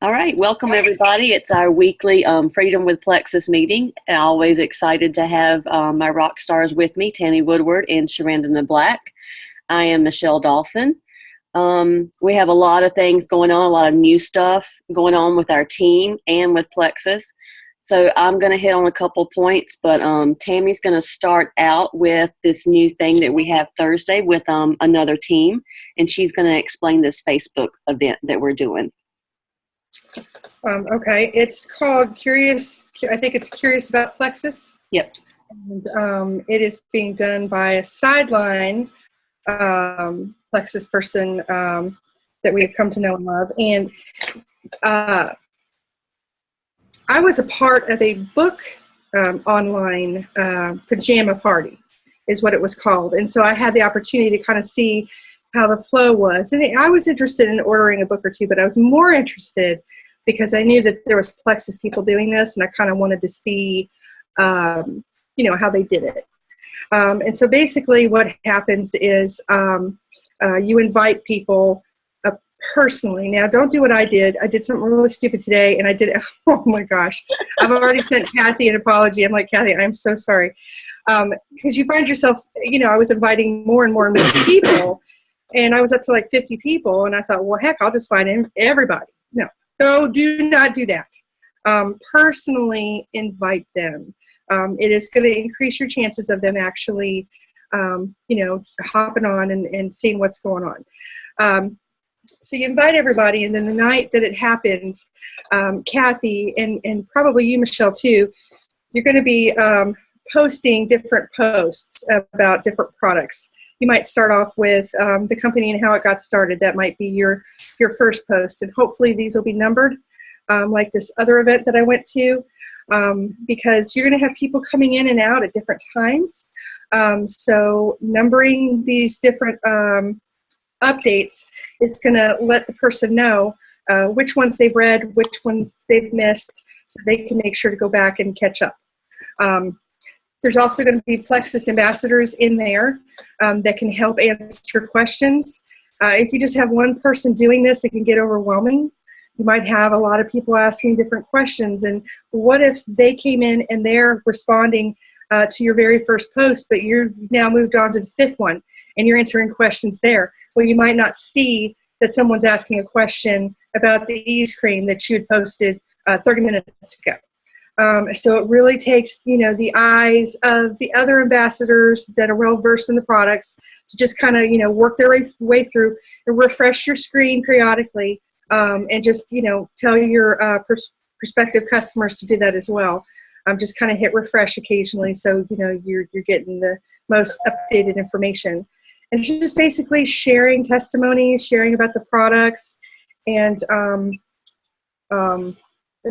All right, welcome everybody. It's our weekly Freedom with Plexus meeting. Always excited to have my rock stars with me, Tammy Woodward and Sharandana Black. I am Michelle Dawson. We have a lot of things going on, a lot of new stuff going on with our team and with Plexus. So I'm going to hit on a couple points, but Tammy's going to start out with this new thing that we have Thursday with another team, and she's going to explain this Facebook event that we're doing. Okay, it's called Curious. I think it's Curious About Plexus. Yep. And it is being done by a sideline Plexus person that we have come to know and love. And I was a part of a book online pajama party, is what it was called. And so I had the opportunity to kind of see how the flow was. And I was interested in ordering a book or two, but I was more interested because I knew that there was Plexus people doing this, and I kind of wanted to see, how they did it. And so basically what happens is you invite people personally. Now, don't do what I did. I did something really stupid today, and I did it. Oh, my gosh. I've already sent Kathy an apology. I'm like, Kathy, I'm so sorry. Because you find yourself, I was inviting more and more and more people, and I was up to like 50 people, and I thought, well, heck, I'll just invite everybody. No, do not do that. Personally invite them. It is going to increase your chances of them actually, hopping on and seeing what's going on. So you invite everybody, and then the night that it happens, Kathy, and probably you, Michelle, too, you're going to be posting different posts about different products. You might start off with the company and how it got started. That might be your first post, and hopefully these will be numbered, like this other event that I went to, because you're going to have people coming in and out at different times. So numbering these different updates is going to let the person know which ones they've read, which ones they've missed, so they can make sure to go back and catch up. There's also going to be Plexus ambassadors in there that can help answer questions. If you just have one person doing this, it can get overwhelming. You might have a lot of people asking different questions. And what if they came in and they're responding to your very first post, but you're now moved on to the fifth one, and you're answering questions there? Well, you might not see that someone's asking a question about the ease cream that you had posted 30 minutes ago. So it really takes, the eyes of the other ambassadors that are well-versed in the products to just kind of, work their way through and refresh your screen periodically, and just, tell your prospective customers to do that as well. Just kind of hit refresh occasionally so, you're getting the most updated information. And it's just basically sharing testimonies, sharing about the products, and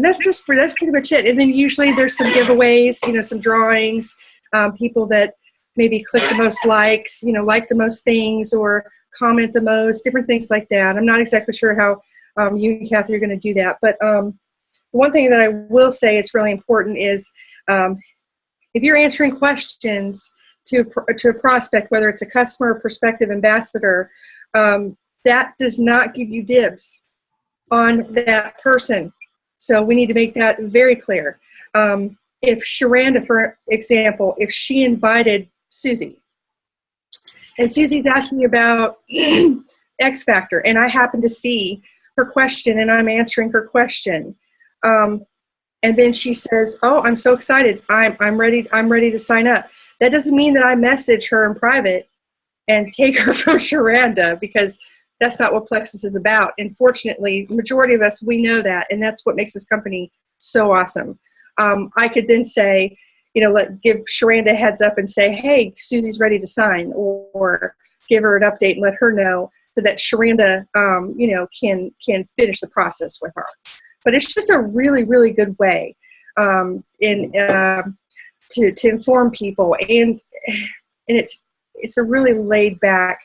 that's pretty much it. And then usually there's some giveaways, some drawings, people that maybe click the most likes, like the most things or comment the most, different things like that. I'm not exactly sure how you and Kathy are going to do that. But one thing that I will say it's really important is if you're answering questions to a prospect, whether it's a customer or prospective ambassador, that does not give you dibs on that person. So we need to make that very clear. If Sharanda, for example, if she invited Susie, and Susie's asking about X Factor, and I happen to see her question, and I'm answering her question, and then she says, "Oh, I'm so excited! I'm ready to sign up." That doesn't mean that I message her in private and take her from Sharanda, because that's not what Plexus is about. And fortunately, the majority of us, we know that, and that's what makes this company so awesome. I could then say, give Sharanda a heads up and say, hey, Susie's ready to sign, or give her an update and let her know so that Sharanda, can finish the process with her. But it's just a really, really good way to inform people, and it's a really laid back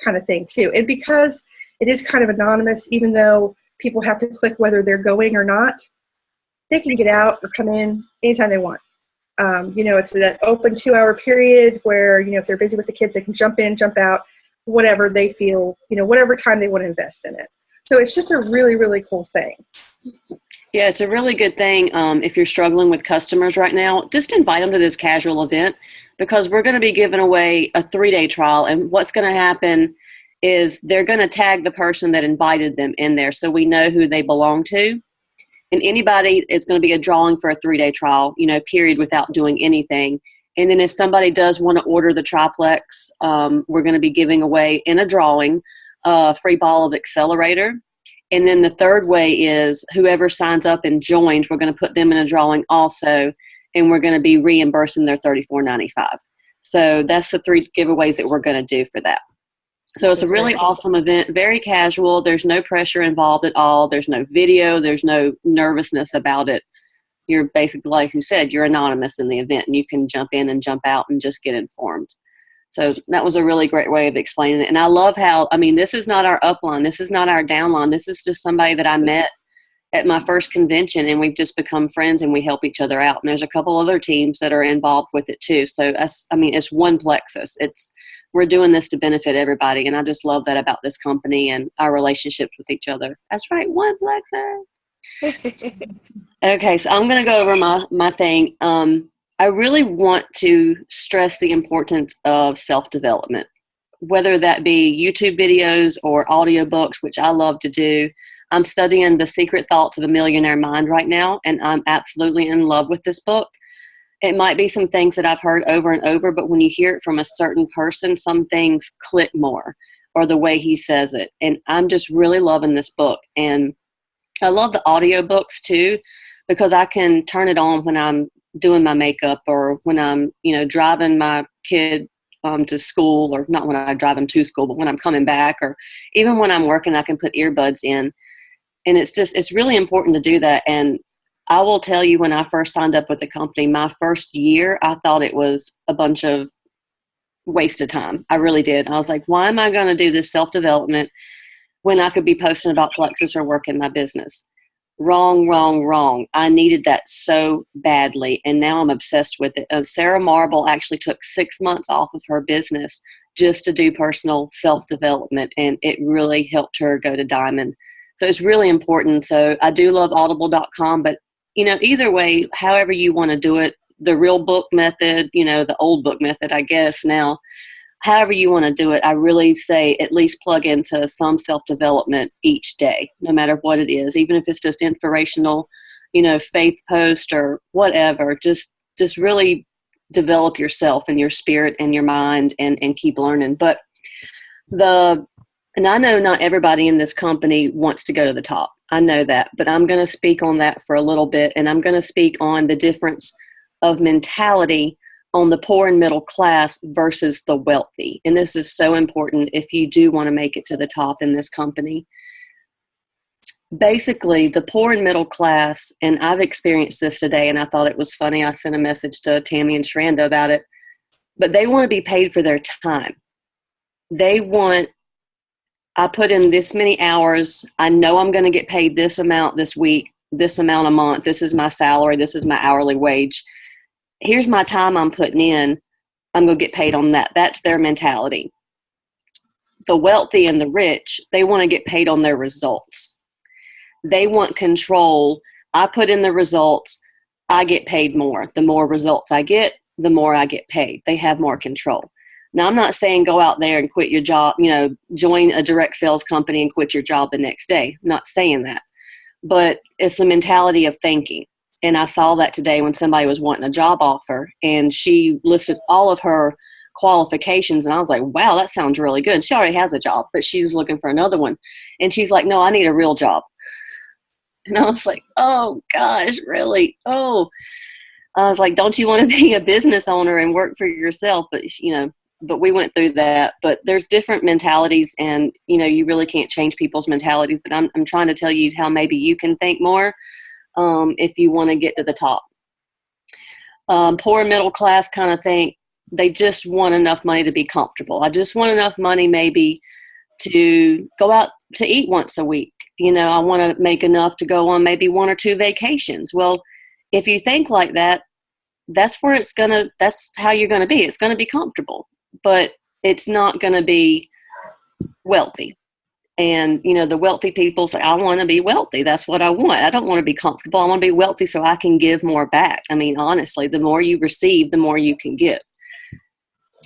kind of thing too. And because it is kind of anonymous, even though people have to click whether they're going or not, they can get out or come in anytime they want. It's that open 2-hour period where, if they're busy with the kids, they can jump in, jump out, whatever they feel, whatever time they want to invest in it. So it's just a really, really cool thing. Yeah, it's a really good thing if you're struggling with customers right now, just invite them to this casual event because we're going to be giving away a 3-day trial. And what's going to happen is they're going to tag the person that invited them in there so we know who they belong to. And anybody is going to be a drawing for a 3-day trial, period, without doing anything. And then if somebody does want to order the triplex, we're going to be giving away in a drawing a free ball of accelerator. And then the third way is whoever signs up and joins, we're going to put them in a drawing also, and we're going to be reimbursing their $34.95. So that's the 3 giveaways that we're going to do for that. So it's a That's really very cool. awesome event, very casual. There's no pressure involved at all. There's no video. There's no nervousness about it. You're basically, like you said, you're anonymous in the event, and you can jump in and jump out and just get informed. So that was a really great way of explaining it. And I love how, this is not our upline. This is not our downline. This is just somebody that I met at my first convention, and we've just become friends and we help each other out. And there's a couple other teams that are involved with it too. So it's one Plexus. We're doing this to benefit everybody. And I just love that about this company and our relationships with each other. That's right. One Plexus. Okay. So I'm going to go over my thing. I really want to stress the importance of self-development, whether that be YouTube videos or audiobooks, which I love to do. I'm studying The Secret Thoughts of a Millionaire Mind right now, and I'm absolutely in love with this book. It might be some things that I've heard over and over, but when you hear it from a certain person, some things click more, or the way he says it. And I'm just really loving this book. And I love the audiobooks too, because I can turn it on when I'm doing my makeup or when I'm, driving my kid to school, or not when I drive him to school, but when I'm coming back, or even when I'm working, I can put earbuds in. And it's really important to do that. And I will tell you, when I first signed up with the company, my first year, I thought it was a bunch of waste of time. I really did. I was like, why am I going to do this self-development when I could be posting about Plexus or working my business? Wrong, wrong, wrong. I needed that so badly, and now I'm obsessed with it. Sarah Marble actually took 6 months off of her business just to do personal self-development, and it really helped her go to diamond. So it's really important. So I do love audible.com, but either way, however you want to do it, the real book method, the old book method, I guess now, however you want to do it, I really say at least plug into some self-development each day, no matter what it is, even if it's just inspirational, faith post or whatever. Just really develop yourself and your spirit and your mind, and keep learning. But and I know not everybody in this company wants to go to the top. I know that, but I'm going to speak on that for a little bit, and I'm going to speak on the difference of mentality on the poor and middle class versus the wealthy. And this is so important if you do want to make it to the top in this company. Basically, the poor and middle class, and I've experienced this today, and I thought it was funny. I sent a message to Tammy and Sharanda about it, but they want to be paid for their time. I put in this many hours. I know I'm going to get paid this amount this week, this amount a month. This is my salary. This is my hourly wage. Here's my time I'm putting in. I'm going to get paid on that. That's their mentality. The wealthy and the rich, they want to get paid on their results. They want control. I put in the results. I get paid more. The more results I get, the more I get paid. They have more control. Now, I'm not saying go out there and quit your job, join a direct sales company and quit your job the next day. I'm not saying that. But it's a mentality of thinking. And I saw that today when somebody was wanting a job offer, and she listed all of her qualifications. And I was like, wow, that sounds really good. She already has a job, but she was looking for another one. And she's like, no, I need a real job. And I was like, oh, gosh, really? Oh, I was like, don't you want to be a business owner and work for yourself? But we went through that. But there's different mentalities, and, you really can't change people's mentalities. But I'm trying to tell you how maybe you can think more if you want to get to the top. Poor middle class kind of think they just want enough money to be comfortable. I just want enough money maybe to go out to eat once a week. I want to make enough to go on maybe 1 or 2 vacations. Well, if you think like that, that's how you're going to be. It's going to be comfortable, but it's not going to be wealthy. And, the wealthy people say, I want to be wealthy. That's what I want. I don't want to be comfortable. I want to be wealthy so I can give more back. I mean, honestly, the more you receive, the more you can give.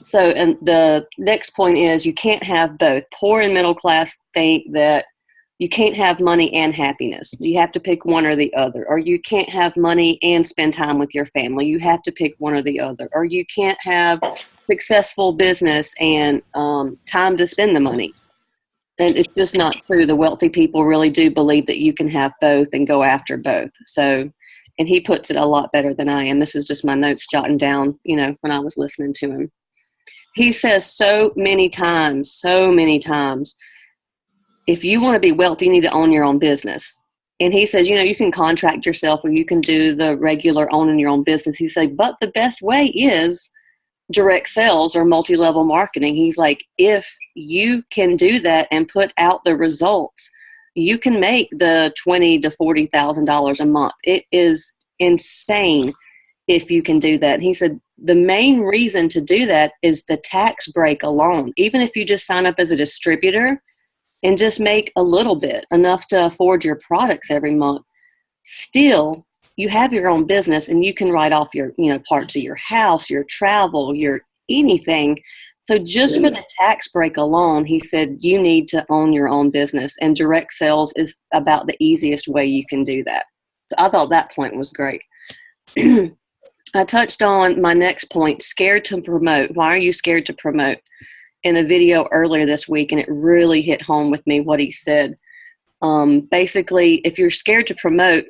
So, and the next point is you can't have both. Poor and middle class think that you can't have money and happiness. You have to pick one or the other. Or you can't have money and spend time with your family. You have to pick one or the other. Or you can't have successful business and time to spend the money. And it's just not true. The wealthy people really do believe that you can have both and go after both. So, and he puts it a lot better than I am. This is just my notes jotting down, when I was listening to him. He says so many times, if you want to be wealthy, you need to own your own business. And he says, you can contract yourself or you can do the regular owning your own business. He said, but the best way is direct sales or multi-level marketing. He's like, if you can do that and put out the results, you can make the $20,000 to $40,000 a month. It is insane if you can do that. And he said, the main reason to do that is the tax break alone. Even if you just sign up as a distributor and just make a little bit, enough to afford your products every month, still you have your own business and you can write off your, parts of your house, your travel, your anything. So just for the tax break alone, he said, you need to own your own business, and direct sales is about the easiest way you can do that. So I thought that point was great. I touched on my next point, scared to promote. Why are you scared to promote? In a video earlier this week, and it really hit home with me what he said. Basically, if you're scared to promote,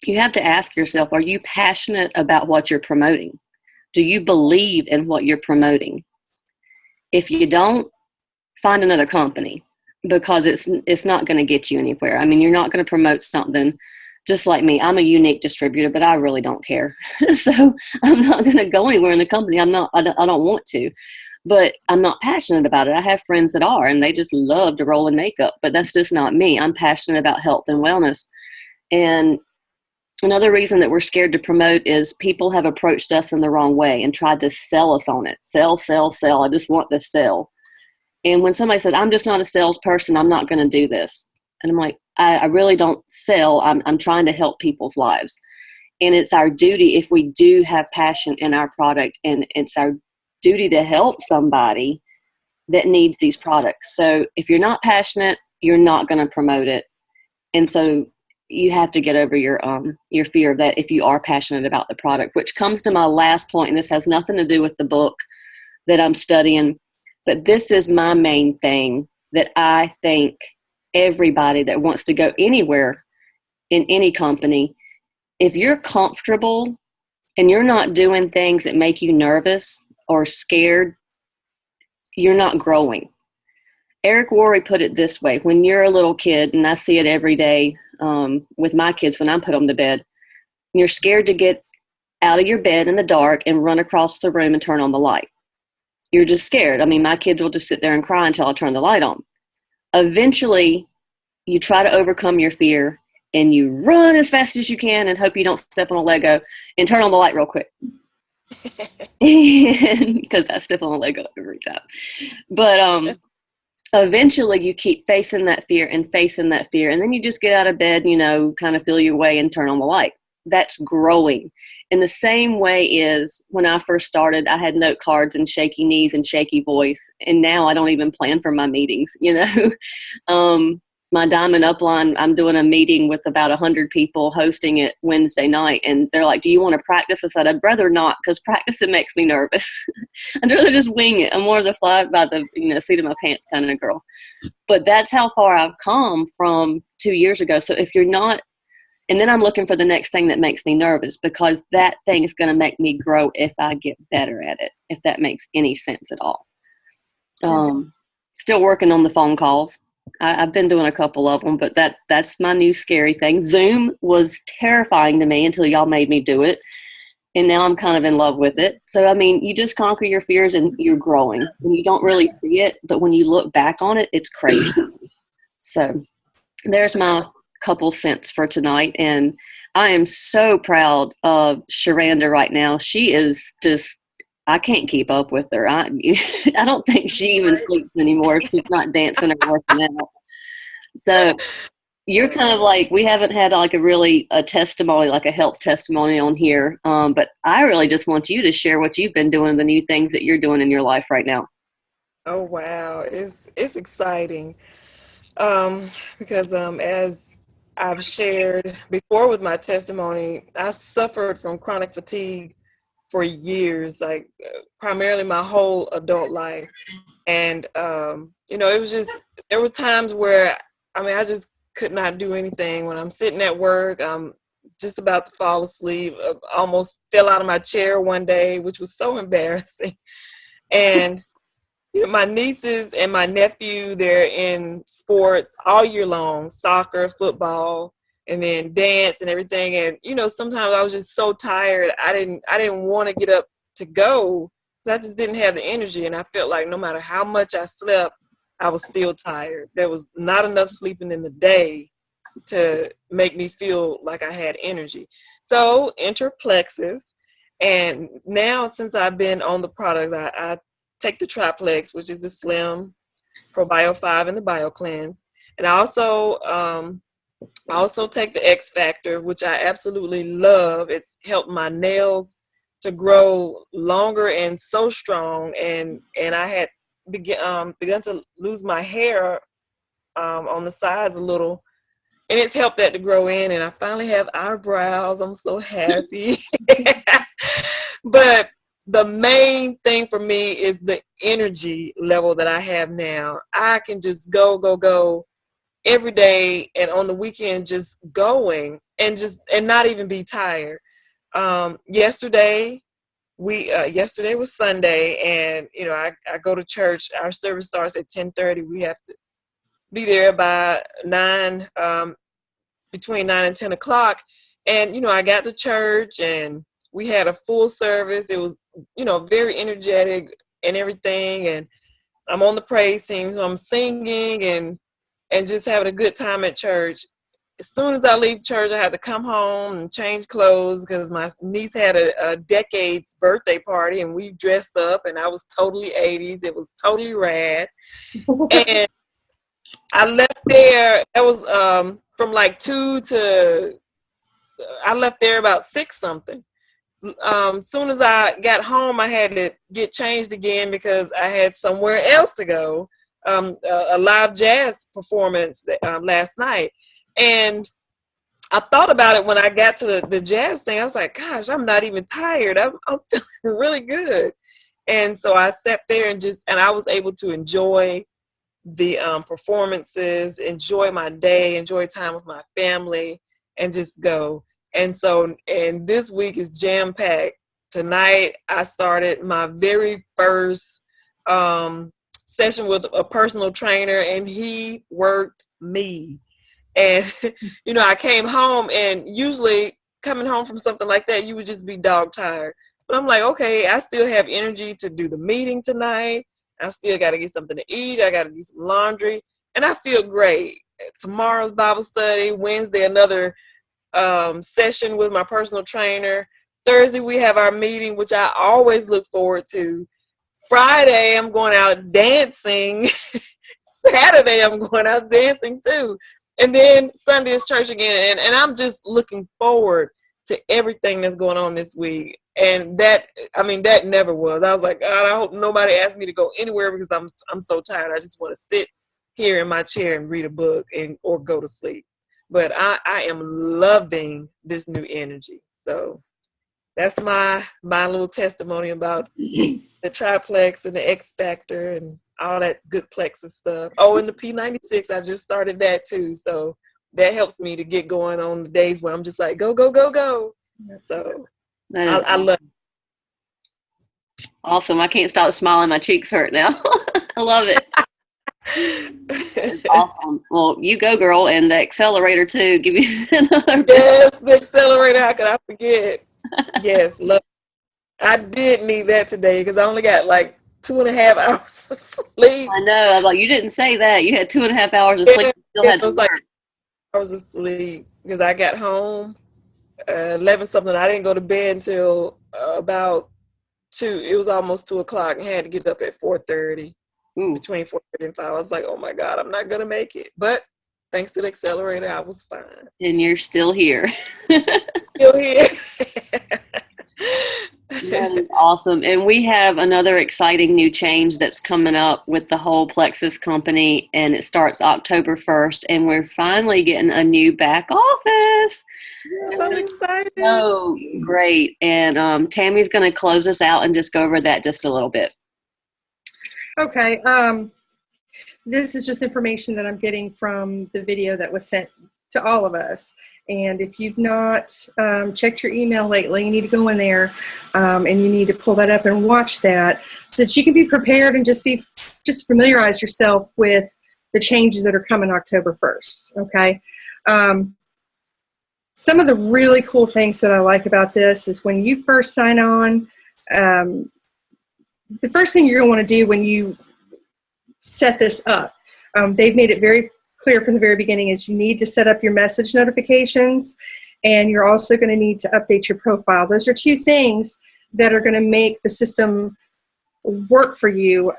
you have to ask yourself, are you passionate about what you're promoting? Do you believe in what you're promoting? If you don't, find another company, because it's not going to get you anywhere. I mean, you're not going to promote something. Just like me, I'm a unique distributor, but I really don't care. So I'm not going to go anywhere in the company. I don't want to, but I'm not passionate about it. I have friends that are, and they just love to roll in makeup, but that's just not me. I'm passionate about health and wellness. And another reason that we're scared to promote is people have approached us in the wrong way and tried to sell us on it. Sell, sell, sell. I just want the sell. And when somebody said, I'm just not a salesperson, I'm not going to do this. And I'm like, I really don't sell. I'm trying to help people's lives. And it's our duty, if we do have passion in our product, and it's our duty to help somebody that needs these products. So if you're not passionate, you're not going to promote it. And so you have to get over your fear of that if you are passionate about the product, which comes to my last point. And this has nothing to do with the book that I'm studying, but this is my main thing that I think everybody that wants to go anywhere in any company, if you're comfortable and you're not doing things that make you nervous or scared, you're not growing. Eric Worre put it this way: when you're a little kid, and I see it every day with my kids when I put them to bed, you're scared to get out of your bed in the dark and run across the room and turn on the light. You're just scared. I mean, my kids will just sit there and cry until I turn the light on. Eventually, you try to overcome your fear and you run as fast as you can and hope you don't step on a Lego and turn on the light real quick. Because I step on a Lego every time. But eventually you keep facing that fear, and then you just get out of bed, kind of feel your way and turn on the light. That's growing. And the same way is when I first started, I had note cards and shaky knees and shaky voice. And now I don't even plan for my meetings, My Diamond Upline, I'm doing a meeting with about 100 people, hosting it Wednesday night. And they're like, do you want to practice? I said, I'd rather not, because practicing makes me nervous. I'd rather just wing it. I'm more of the fly by the seat of my pants kind of girl. But that's how far I've come from 2 years ago. So if you're not, and then I'm looking for the next thing that makes me nervous, because that thing is going to make me grow if I get better at it, if that makes any sense at all. Still working on the phone calls. I've been doing a couple of them, but that's my new scary thing. Zoom was terrifying to me until y'all made me do it. And now I'm kind of in love with it. So, I mean, you just conquer your fears and you're growing. And you don't really see it, but when you look back on it, it's crazy. So there's my couple cents for tonight. And I am so proud of Sharanda right now. She is just, I can't keep up with her. I don't think she even sleeps anymore if she's not dancing or working out. So you're kind of like, we haven't had like a testimony, like a health testimony on here. But I really just want you to share what you've been doing, the new things that you're doing in your life right now. Oh wow, it's exciting. Um, because as I've shared before with my testimony, I suffered from chronic fatigue for years, like primarily my whole adult life. And it was just there were times where I just could not do anything when I'm sitting at work. I'm just about to fall asleep. Almost fell out of my chair one day, which was so embarrassing. And my nieces and my nephew, they're in sports all year long, soccer, football, and then dance and everything. And sometimes I was just so tired. I didn't want to get up to go because I just didn't have the energy. And I felt like no matter how much I slept, I was still tired. There was not enough sleeping in the day to make me feel like I had energy. So enter Plexus. And now since I've been on the product, I take the triplex, which is the slim probio 5 and the bio cleanse. And I also take the X Factor, which I absolutely love. It's helped my nails to grow longer and so strong. And I had begun to lose my hair on the sides a little. And it's helped that to grow in. And I finally have eyebrows. I'm so happy. But the main thing for me is the energy level that I have now. I can just go every day, and on the weekend just going and not even be tired. Yesterday was Sunday, and I go to church. Our service starts at 10:30. We have to be there by 9, between 9 and 10 o'clock. And I got to church, and we had a full service. It was very energetic and everything. And I'm on the praise team, so I'm singing and just having a good time at church. As soon as I leave church, I have to come home and change clothes because my niece had a decade's birthday party, and we dressed up, and I was totally 80s. It was totally rad. And I left there. That was from like 2 to, I left there about 6 something. Soon as I got home, I had to get changed again because I had somewhere else to go. A live jazz performance last night. And I thought about it when I got to the jazz thing. I was like, gosh, I'm not even tired. I'm feeling really good. And so I sat there and I was able to enjoy the performances, enjoy my day, enjoy time with my family, and just go. And this week is jam packed. Tonight I started my very first session with a personal trainer, and he worked me. And I came home, and usually coming home from something like that, you would just be dog tired. But I'm like, okay, I still have energy to do the meeting tonight. I still got to get something to eat. I got to do some laundry, and I feel great. Tomorrow's Bible study. Wednesday, another session with my personal trainer. Thursday, we have our meeting, which I always look forward to. Friday, I'm going out dancing. Saturday, I'm going out dancing too. And then Sunday is church again. And I'm just looking forward to everything that's going on this week. And that never was. I was like, God, I hope nobody asks me to go anywhere because I'm so tired. I just want to sit here in my chair and read a book or go to sleep. But I am loving this new energy. So that's my little testimony about the triplex and the X Factor and all that good Plexus stuff. Oh, and the P96, I just started that too. So that helps me to get going on the days where I'm just like, go, go, go, go. So I love it. Awesome. I can't stop smiling. My cheeks hurt now. I love it. It's awesome. Well, you go, girl, and the accelerator too. Give you another. Yes, the accelerator. How could I forget? Yes, love. I did need that today because I only got like 2.5 hours of sleep. I know. I'm like, you didn't say that. You had 2.5 hours of sleep. You still had It to was like work. hours of sleep because I got home 11 something. I didn't go to bed until about 2. It was almost 2 o'clock, and had to get up at 4:30. Ooh. Between 4:30 and 5. I was like, oh my God, I'm not gonna make it. But thanks to the accelerator, I was fine. And you're still here. Still here. That is awesome. And we have another exciting new change that's coming up with the whole Plexus company, and it starts October 1st, and we're finally getting a new back office. Yes, I'm excited. So great. And Tammy's going to close us out and just go over that just a little bit. Okay. This is just information that I'm getting from the video that was sent to all of us. And if you've not checked your email lately, you need to go in there and you need to pull that up and watch that so that you can be prepared and just familiarize yourself with the changes that are coming October 1st. Okay. Some of the really cool things that I like about this is when you first sign on, the first thing you're going to want to do when you set this up, they've made it very clear from the very beginning, is you need to set up your message notifications, and you're also going to need to update your profile. Those are two things that are going to make the system work for you,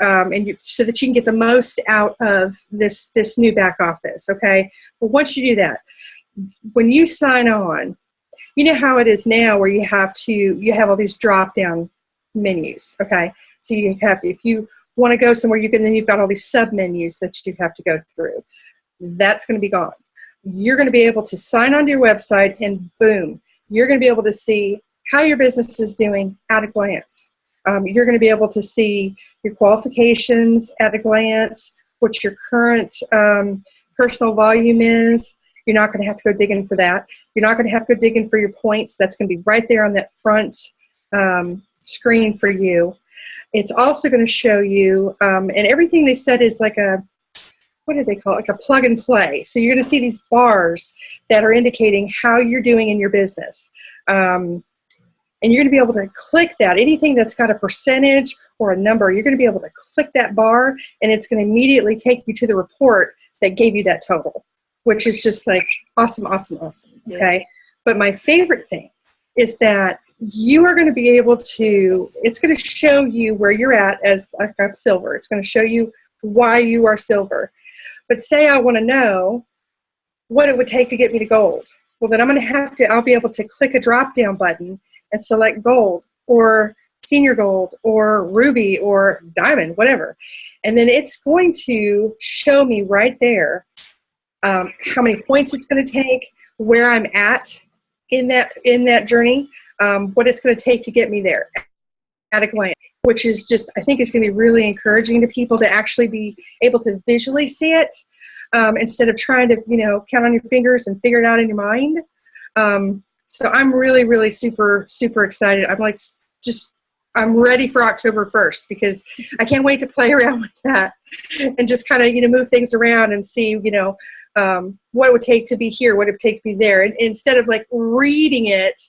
so that you can get the most out of this new back office. Okay. Well, once you do that, when you sign on, you know how it is now where you have all these drop down menus. Okay. So you have, if you want to go somewhere, then you've got all these sub menus that you have to go through. That's going to be gone. You're going to be able to sign onto your website, and boom, you're going to be able to see how your business is doing at a glance. You're going to be able to see your qualifications at a glance, what your current personal volume is. You're not going to have to go digging for that. You're not going to have to go digging for your points. That's going to be right there on that front screen for you. It's also going to show you, and everything they said is like what do they call it? Like a plug and play. So you're going to see these bars that are indicating how you're doing in your business. And you're going to be able to click that. Anything that's got a percentage or a number, you're going to be able to click that bar, and it's going to immediately take you to the report that gave you that total, which is just like awesome, awesome, awesome. Okay. Yeah. But my favorite thing is that you are going to be able to, it's going to show you where you're at as like a silver. It's going to show you why you are silver. But say I want to know what it would take to get me to gold. Well, then I'll be able to click a drop down button and select gold or senior gold or ruby or diamond, whatever. And then it's going to show me right there how many points it's going to take, where I'm at in that journey, what it's going to take to get me there at a glance, which is just, I think, is going to be really encouraging to people to actually be able to visually see it instead of trying to, count on your fingers and figure it out in your mind. So I'm really, really super, super excited. I'm ready for October 1st because I can't wait to play around with that and just kind of, move things around and see, what it would take to be here, what it would take to be there. And instead of like reading it,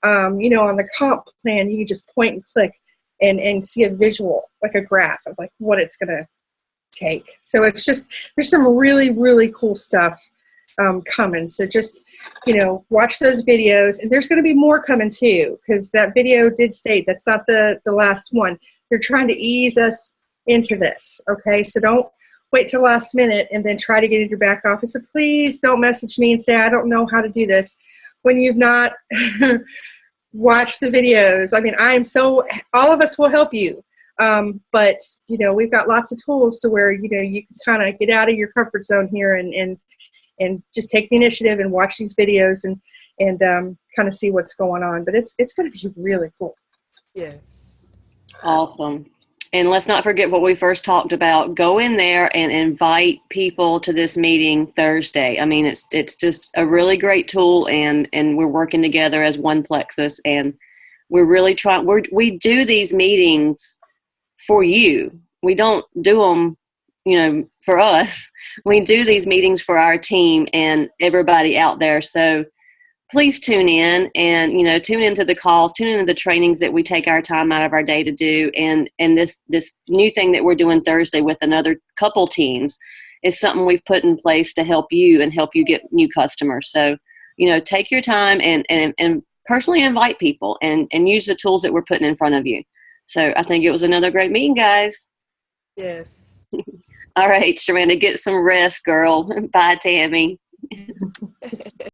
on the comp plan, you can just point and click and see a visual, like a graph of like what it's going to take. So it's just, there's some really, really cool stuff coming. So just, watch those videos, and there's going to be more coming too, because that video did state that's not the last one. They're trying to ease us into this. Okay. So don't wait till last minute and then try to get into your back office. So please don't message me and say, I don't know how to do this when you've not watched the videos. I mean, all of us will help you. But we've got lots of tools to where, you can kind of get out of your comfort zone here and just take the initiative and watch these videos and kind of see what's going on. But it's going to be really cool. Yes. Awesome. And let's not forget what we first talked about. Go in there and invite people to this meeting Thursday. I mean, it's just a really great tool, and we're working together as one Plexus, and we're really trying. We do these meetings for you. We don't do them, for us. We do these meetings for our team and everybody out there. So please tune in and, tune into the calls, tune into the trainings that we take our time out of our day to do. And this new thing that we're doing Thursday with another couple teams is something we've put in place to help you and help you get new customers. So, take your time and personally invite people and use the tools that we're putting in front of you. So I think it was another great meeting, guys. Yes. All right, Sharanda, get some rest, girl. Bye, Tammy.